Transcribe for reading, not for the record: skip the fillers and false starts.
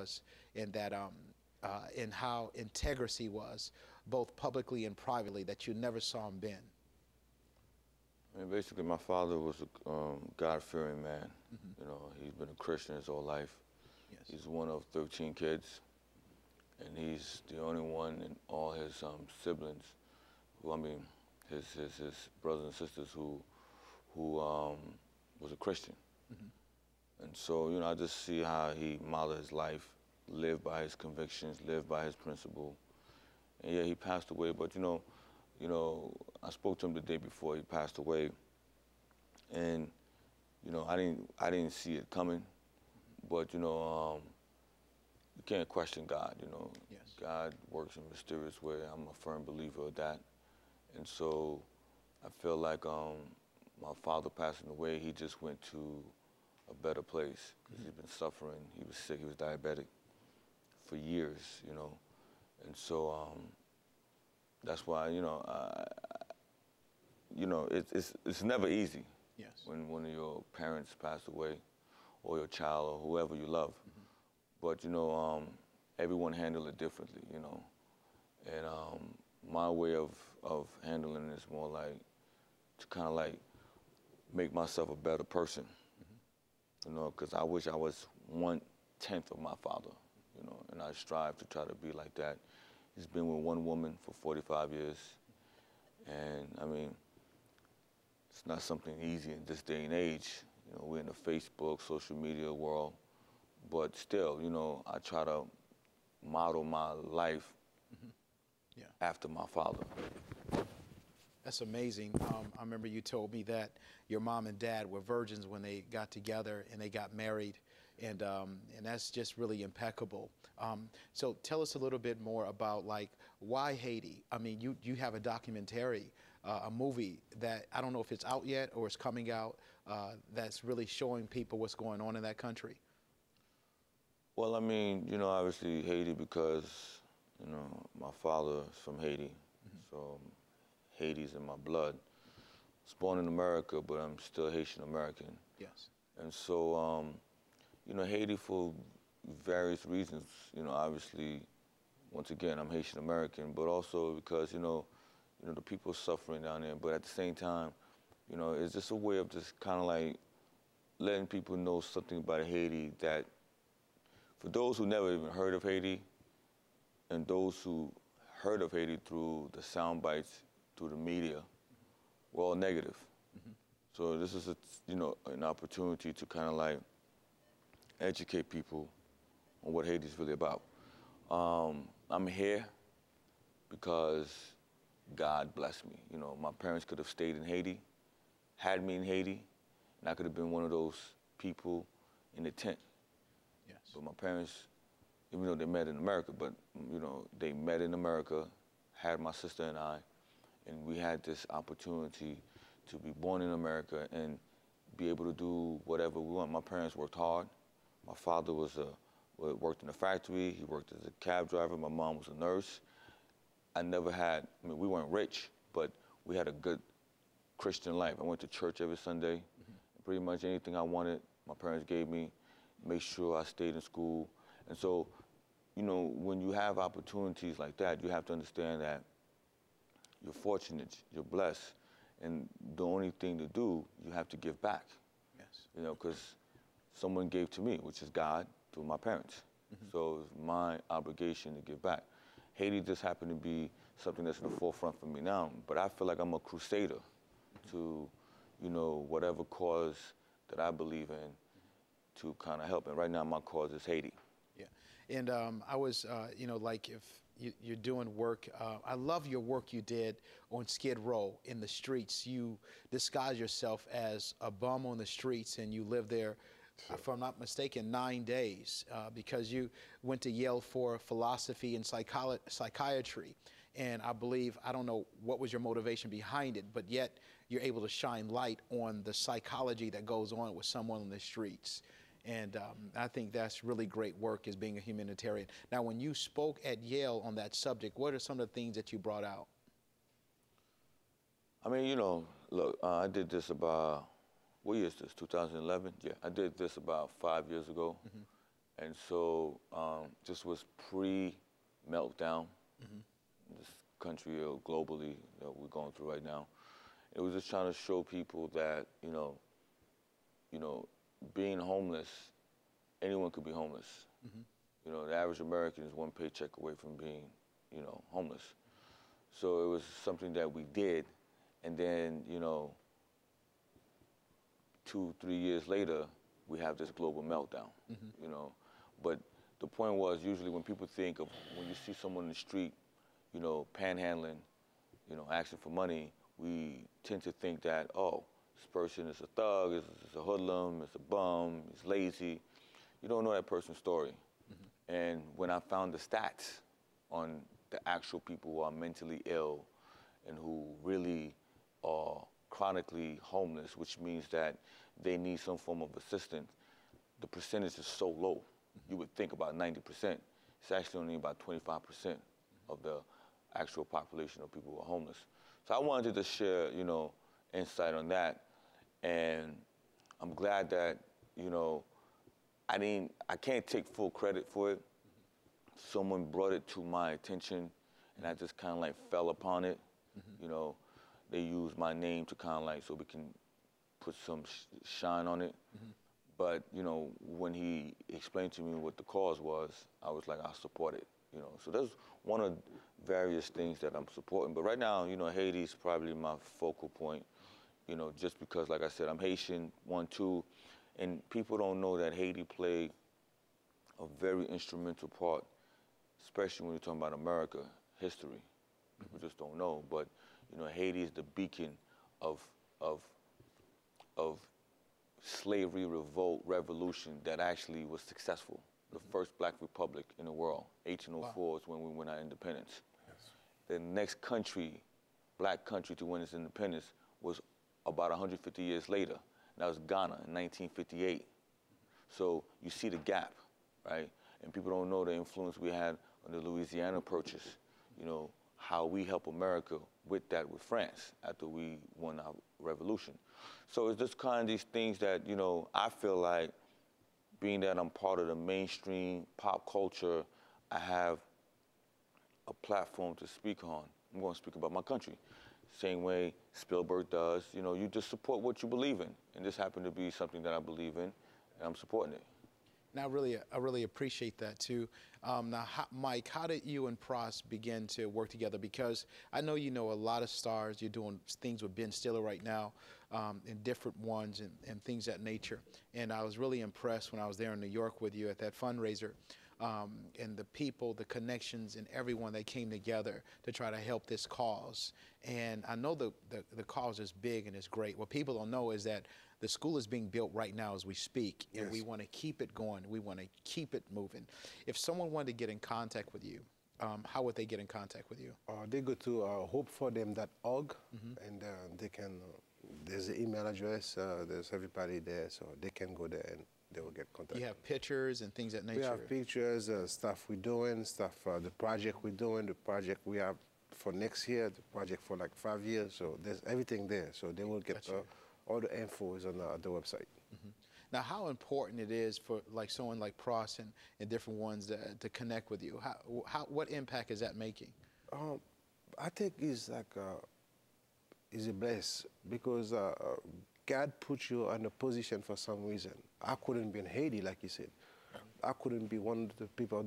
was, and that and how integrous he was, both publicly and privately, that you never saw him bend? I mean, basically, my father was a God-fearing man. Mm-hmm. You know, he's been a Christian his whole life. Yes. He's one of 13 kids, and he's the only one in all his siblings, who, I mean, his brothers and sisters who was a Christian. Mm-hmm. And so, you know, I just see how he modeled his life, lived by his convictions, lived by his principle. And yeah, he passed away, but you know, I spoke to him the day before he passed away, and you know, I didn't see it coming, but you know, you can't question God. You know, Yes. God works in a mysterious way. I'm a firm believer of that, and so I feel like my father passing away, he just went to a better place because he's been suffering. He was sick. He was diabetic for years. You know, and so that's why it's never easy. Yes. When one of your parents pass away, or your child, or whoever you love. Mm-hmm. But you know, everyone handle it differently. You know, and my way of handling it is more like to kind of like make myself a better person. Mm-hmm. You know, because I wish I was 1/10 of my father. You know, and I strive to try to be like that. He's been with one woman for 45 years, and I mean, it's not something easy in this day and age. You know, we're in the Facebook, social media world, but still, you know, I try to model my life Mm-hmm. Yeah. after my father. That's amazing. I remember you told me that your mom and dad were virgins when they got together and they got married, and that's just really impeccable. So tell us a little bit more about, like, why Haiti? I mean, you have a documentary, a movie that I don't know if it's out yet or it's coming out, that's really showing people what's going on in that country. Well, I mean, you know, obviously Haiti because, you know, my father is from Haiti, Mm-hmm. so Haiti's in my blood. I was born in America, but I'm still Haitian American. Yes. And so, you know, Haiti for various reasons, you know, obviously, once again, I'm Haitian American, but also because, you know, the people suffering down there. But at the same time, you know, it's just a way of just kind of like letting people know something about Haiti that, for those who never even heard of Haiti, and those who heard of Haiti through the sound bites, through the media, were all negative. Mm-hmm. So this is, you know, an opportunity to kind of like educate people on what Haiti's really about. I'm here because God blessed me. You know, my parents could have stayed in Haiti, had me in Haiti, and I could have been one of those people in the tent. Yes. But my parents, even though they met in America, but you know, they met in America, had my sister and I, and we had this opportunity to be born in America and be able to do whatever we want. My parents worked hard. My father worked in a factory. He worked as a cab driver. My mom was a nurse. I mean, we weren't rich, but we had a good Christian life. I went to church every Sunday. Mm-hmm. Pretty much anything I wanted, my parents gave me, made sure I stayed in school. And so, you know, when you have opportunities like that, you have to understand that you're fortunate, you're blessed, and the only thing to do, you have to give back. Yes. You know, because someone gave to me, which is God, through my parents. Mm-hmm. So it's my obligation to give back. Haiti just happened to be something that's in the forefront for me now, but I feel like I'm a crusader to, you know, whatever cause that I believe in to kind of help. And right now my cause is Haiti. Yeah. And I was, you know, like, if you're doing work, I love your work you did on Skid Row in the streets. You disguise yourself as a bum on the streets, and you lived there, if I'm not mistaken, 9 days, because you went to Yale for philosophy and psychiatry. And I believe, I don't know what was your motivation behind it, but yet you're able to shine light on the psychology that goes on with someone on the streets. And I think that's really great work as being a humanitarian. Now, when you spoke at Yale on that subject, what are some of the things that you brought out? I mean, you know, look, I did this about, what year is this, 2011? Yeah, I did this about 5 years ago. Mm-hmm. And so this was pre-meltdown, this country globally that we're going through right now. It was just trying to show people that, being homeless, anyone could be homeless. The average American is one paycheck away from being, homeless. So it was something that we did, and then, 2, 3 years later, we have this global meltdown, But the point was, usually when people think of, when you see someone in the street, panhandling, asking for money, we tend to think that, oh, this person is a thug, is a hoodlum, is a bum, is lazy. You don't know that person's story. And when I found the stats on the actual people who are mentally ill and who really are chronically homeless, which means that they need some form of assistance, the percentage is so low. You would think about 90%. It's actually only about 25% of the actual population of people who are homeless. So I wanted to share, insight on that. And I'm glad that, I can't take full credit for it. Someone brought it to my attention, and I just kind of like fell upon it. They used my name to kind of like, so we can put some shine on it. But, when he explained to me what the cause was, I was like, I'll support it, So that's one of various things that I'm supporting. But right now, Haiti's probably my focal point, just because, like I said, I'm Haitian, 1, 2, and people don't know that Haiti played a very instrumental part, especially when you're talking about America history. People just don't know. But, Haiti is the beacon of slavery revolution that actually was successful. The first black republic in the world. 1804 is when we won our independence. Yes. The next country, black country, to win its independence was about 150 years later. And that was Ghana in 1958. So you see the gap, right? And people don't know the influence we had on the Louisiana Purchase, how we help America with that with France after we won our revolution. So it's just kind of these things that, I feel like, being that I'm part of the mainstream pop culture, I have a platform to speak on. I'm going to speak about my country. Same way Spielberg does. You just support what you believe in. And this happened to be something that I believe in, and I'm supporting it. Now, I really appreciate that too. Mike, how did you and Pras begin to work together? Because I know you know a lot of stars. You're doing things with Ben Stiller right now, and different ones and things of that nature. And I was really impressed when I was there in New York with you at that fundraiser, and the people, the connections, and everyone that came together to try to help this cause. And I know the cause is big and it's great. What people don't know is that the school is being built right now as we speak, and yes, we want to keep it going. We want to keep it moving. If someone wanted to get in contact with you, how would they get in contact with you? They go to hopefordem.org, and they can, there's an email address, there's everybody there, so they can go there and they will get contact. You have pictures and things of that nature? We have pictures, stuff we're doing, the project we're doing, the project we have for next year, the project for like 5 years, so there's everything there, so they will get all the info is on the website. Now, how important it is for like someone like Pras and different ones to connect with you? What impact is that making? I think it's like is a bless because God put you in a position for some reason. I couldn't be in Haiti, like you said. I couldn't be one of the people